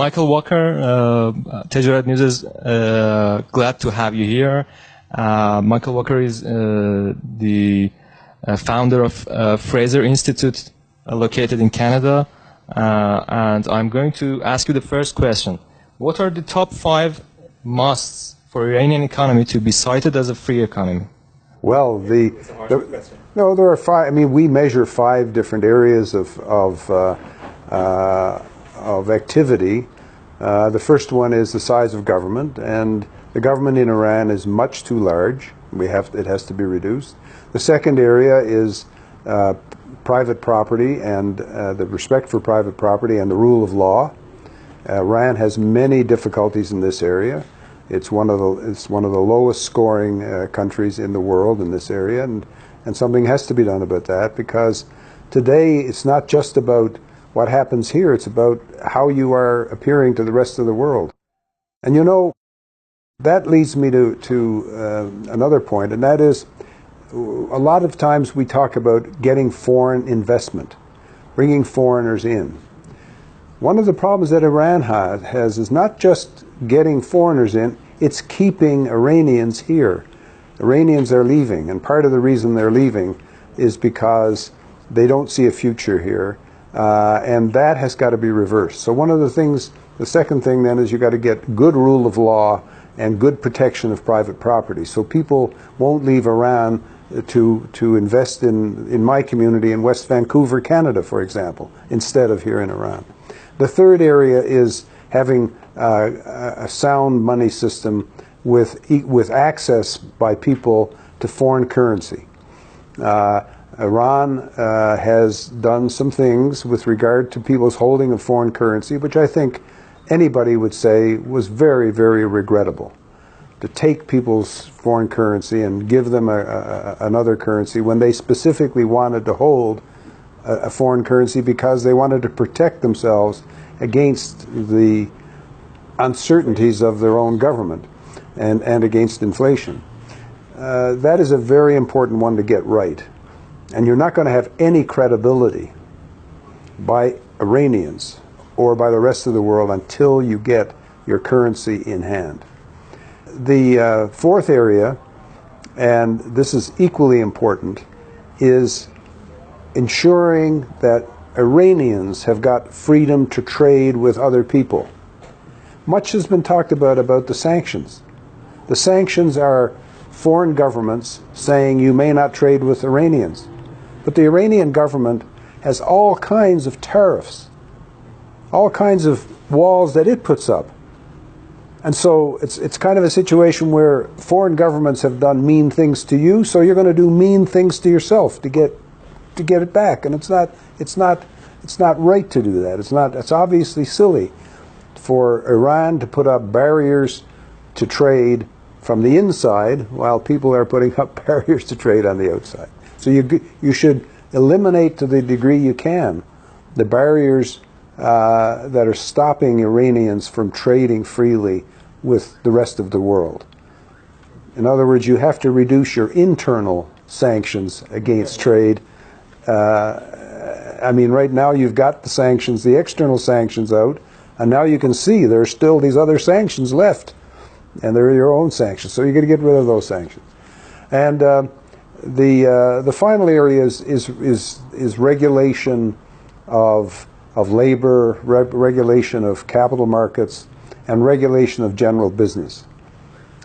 Michael Walker. Tejarat News is glad to have you here. Michael Walker is the founder of Fraser Institute, located in Canada. And I'm going to ask you the first question. What are the top 5 musts for Iranian economy to be cited as a free economy? Well, there are 5. I mean, we measure 5 different areas of activity. The first one is the size of government, and the government in Iran is much too large. It has to be reduced. The second area is private property and the respect for private property and the rule of law. Iran has many difficulties in this area. It's one of the lowest scoring countries in the world in this area, and something has to be done about that, because today it's not just about what happens here, it's about how you are appearing to the rest of the world. And you know, that leads me to another point, and that is, a lot of times we talk about getting foreign investment, bringing foreigners in. One of the problems that Iran has is not just getting foreigners in, it's keeping Iranians here. Iranians are leaving, and part of the reason they're leaving is because they don't see a future here, and that has got to be reversed. So one of the things, the second thing then, is you got to get good rule of law and good protection of private property, so people won't leave Iran to invest in my community in West Vancouver, Canada, for example, instead of here in Iran. The third area is having a sound money system with access by people to foreign currency. Iran has done some things with regard to people's holding of foreign currency, which I think anybody would say was very, very regrettable. To take people's foreign currency and give them another currency when they specifically wanted to hold a foreign currency because they wanted to protect themselves against the uncertainties of their own government and against inflation. That is a very important one to get right. And you're not going to have any credibility by Iranians or by the rest of the world until you get your currency in hand. The fourth area, and this is equally important, is ensuring that Iranians have got freedom to trade with other people. Much has been talked about the sanctions. The sanctions are foreign governments saying you may not trade with Iranians. But the Iranian government has all kinds of tariffs, all kinds of walls that it puts up. And so it's kind of a situation where foreign governments have done mean things to you, so you're going to do mean things to yourself to get it back. And it's not right to do that. It's obviously silly for Iran to put up barriers to trade from the inside while people are putting up barriers to trade on the outside. So you should eliminate to the degree you can the barriers that are stopping Iranians from trading freely with the rest of the world. In other words, you have to reduce your internal sanctions against trade. I mean, right now you've got the sanctions, the external sanctions out, and now you can see there's still these other sanctions left, and they're your own sanctions. So you're going to get rid of those sanctions. And the final area is regulation of labor, regulation of capital markets, and regulation of general business.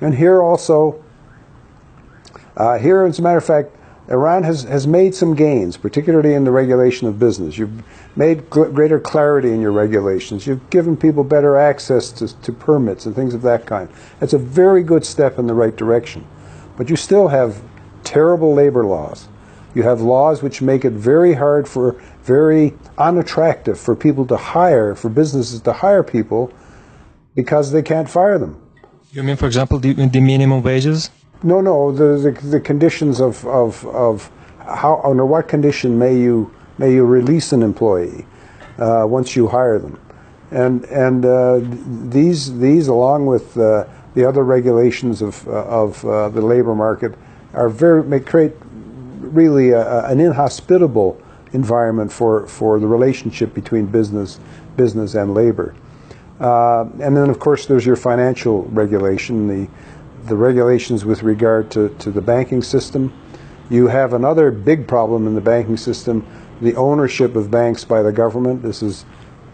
And here also, here as a matter of fact, Iran has made some gains, particularly in the regulation of business. You've made greater clarity in your regulations. You've given people better access to permits and things of that kind. That's a very good step in the right direction. But you still have terrible labor laws. You have laws which make it very hard very unattractive for people to hire, for businesses to hire people because they can't fire them. You mean, for example, the minimum wages? No, the conditions of how, under what condition may you release an employee once you hire them, and these along with the other regulations of the labor market are create really an inhospitable environment for the relationship between business and labor. And then, of course, there's your financial regulation, the regulations with regard to the banking system. You have another big problem in the banking system, the ownership of banks by the government. This is,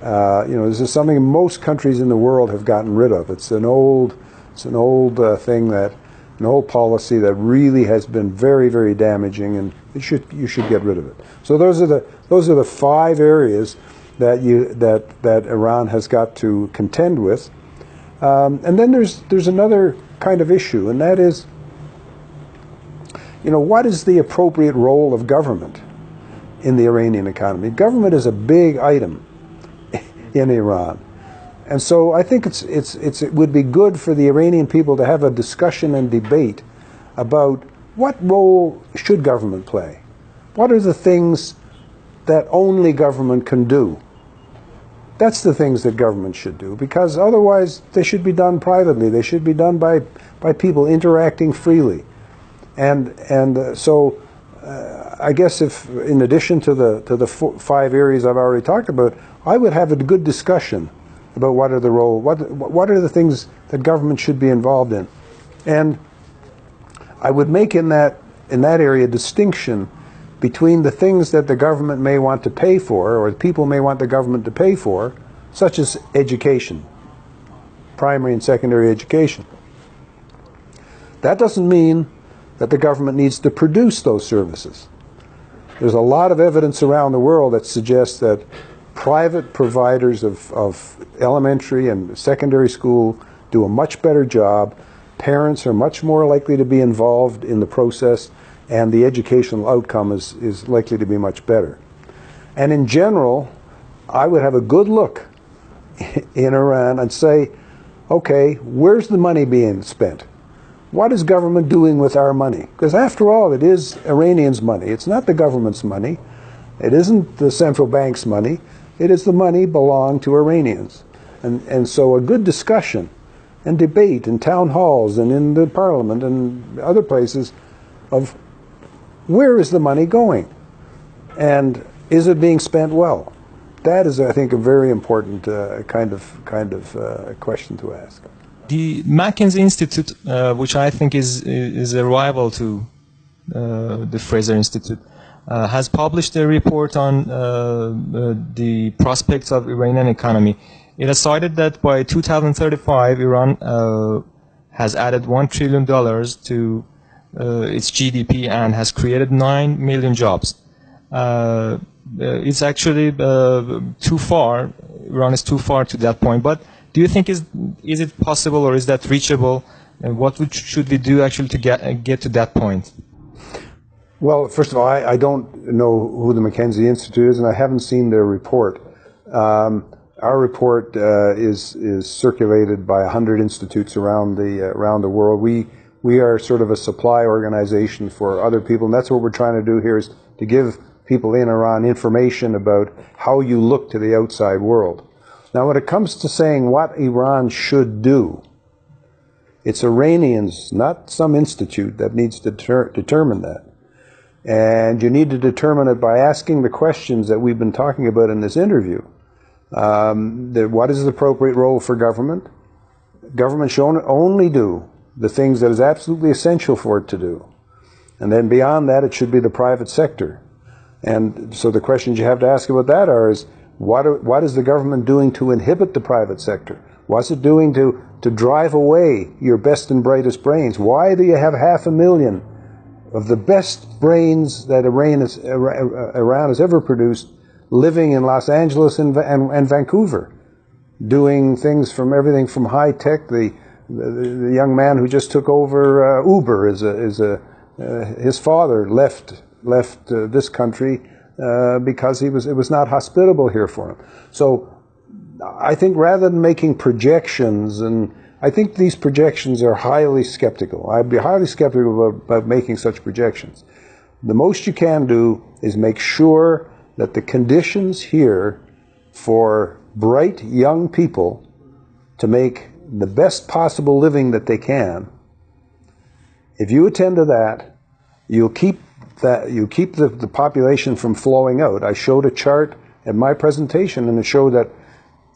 this is something most countries in the world have gotten rid of. It's an old thing, an old policy that really has been very, very damaging, and you should get rid of it. So those are the 5 areas that Iran has got to contend with. And then there's another kind of issue, and that is, what is the appropriate role of government in the Iranian economy? Government is a big item in Iran. And so I think it would be good for the Iranian people to have a discussion and debate about what role should government play? What are the things that only government can do? That's the things that government should do, because otherwise they should be done privately. They should be done by people interacting freely. So I guess if, in addition to the 5 areas I've already talked about, I would have a good discussion about what are the things that government should be involved in, and I would make in that area a distinction between the things that the government may want to pay for, or the people may want the government to pay for, such as education, primary and secondary education. That doesn't mean that the government needs to produce those services. There's a lot of evidence around the world that suggests that private providers of elementary and secondary school do a much better job. Parents are much more likely to be involved in the process, and the educational outcome is likely to be much better. And in general, I would have a good look in Iran and say, okay, where's the money being spent? What is government doing with our money? Because after all, it is Iranians' money. It's not the government's money. It isn't the central bank's money. It is the money belonging to Iranians. And so a good discussion and debate in town halls and in the parliament and other places of where is the money going? And is it being spent well? That is, I think, a very important kind of question to ask. The McKinsey Institute, which I think is a rival to the Fraser Institute, has published a report on the prospects of Iranian economy. It has cited that by 2035, Iran has added $1 trillion to its GDP and has created 9 million jobs. It's actually too far. Iran is too far to that point. But do you think is it possible, or is that reachable? And what should we do actually to get to that point? Well, first of all, I don't know who the McKinsey Institute is, and I haven't seen their report. Our report is circulated by 100 institutes around the world. We are sort of a supply organization for other people, and that's what we're trying to do here, is to give people in Iran information about how you look to the outside world. Now, when it comes to saying what Iran should do, it's Iranians, not some institute, that needs to determine that. And you need to determine it by asking the questions that we've been talking about in this interview. What is the appropriate role for government? Government should only do the things that is absolutely essential for it to do. And then beyond that, it should be the private sector. And so the questions you have to ask about that is, what is the government doing to inhibit the private sector? What's it doing to drive away your best and brightest brains? Why do you have 500,000 of the best brains that Iran has ever produced living in Los Angeles and Vancouver, doing things from everything from high tech? The young man who just took over Uber his father left this country because it was not hospitable here for him. So I think rather than making projections, and I think these projections are highly skeptical. I'd be highly skeptical about making such projections. The most you can do is make sure that the conditions here for bright young people to make the best possible living that they can, if you attend to that, you keep the population from flowing out. I showed a chart at my presentation, and it showed that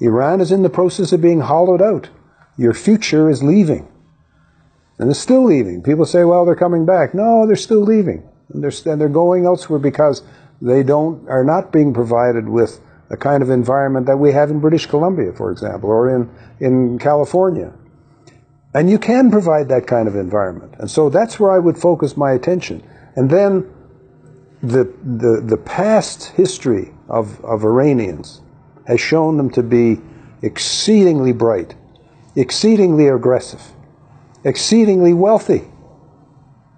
Iran is in the process of being hollowed out. Your future is leaving. And it's still leaving. People say, well, they're coming back. No, they're still leaving. And they're going elsewhere because they are not being provided with a kind of environment that we have in British Columbia, for example, or in California. And you can provide that kind of environment. And so that's where I would focus my attention. And then the past history of Iranians has shown them to be exceedingly bright, exceedingly aggressive, exceedingly wealthy.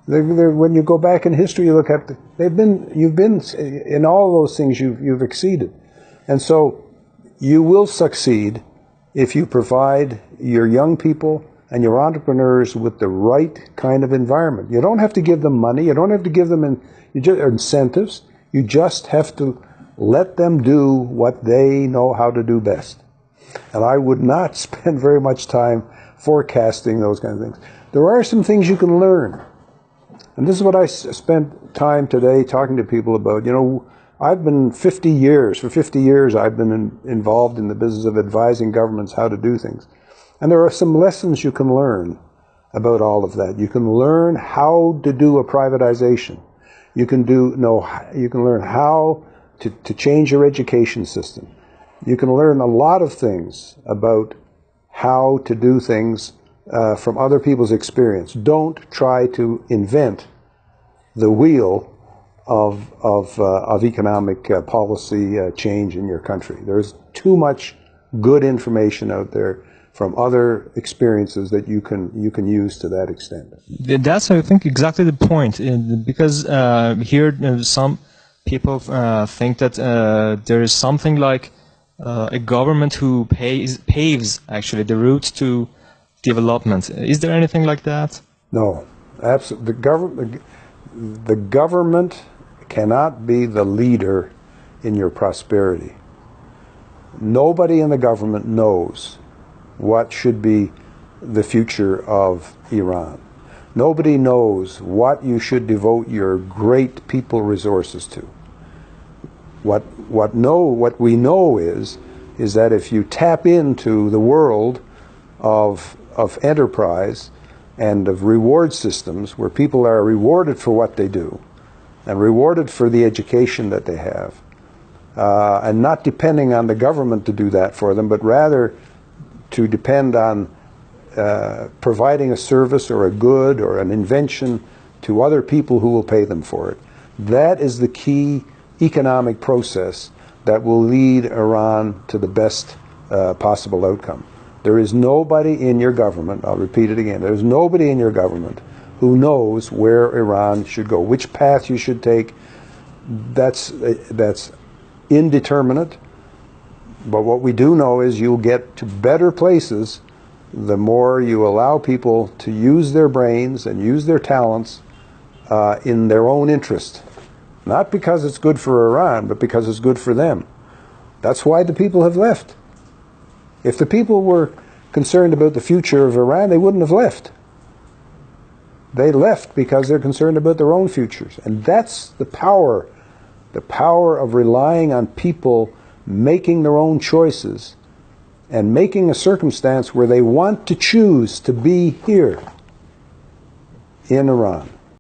When you go back in history, you look at you've been in all those things. You've exceeded, and so you will succeed if you provide your young people and your entrepreneurs with the right kind of environment. You don't have to give them money. You don't have to give them incentives. You just have to let them do what they know how to do best. And I would not spend very much time forecasting those kind of things. There are some things you can learn. And this is what I spent time today talking to people about. You know, I've been for 50 years I've been involved in the business of advising governments how to do things. And there are some lessons you can learn about all of that. You can learn how to do a privatization. You can learn how to change your education system. You can learn a lot of things about how to do things from other people's experience. Don't try to invent the wheel of economic policy change in your country. There's too much good information out there from other experiences that you can use to that extent. That's, I think, exactly the point. Because here some people think that there is something like a government who paves actually the route to development. Is there anything like that? No, absolutely. The government cannot be the leader in your prosperity. Nobody in the government knows what should be the future of Iran. Nobody knows what you should devote your great people resources to. What we know is that if you tap into the world of enterprise and of reward systems where people are rewarded for what they do and rewarded for the education that they have, and not depending on the government to do that for them, but rather to depend on providing a service or a good or an invention to other people who will pay them for it. That is the key economic process that will lead Iran to the best possible outcome. There is nobody in your government, I'll repeat it again, there is nobody in your government who knows where Iran should go, which path you should take. That's indeterminate. But what we do know is you'll get to better places the more you allow people to use their brains and use their talents in their own interest. Not because it's good for Iran, but because it's good for them. That's why the people have left. If the people were concerned about the future of Iran, they wouldn't have left. They left because they're concerned about their own futures. And that's the power of relying on people making their own choices and making a circumstance where they want to choose to be here in Iran.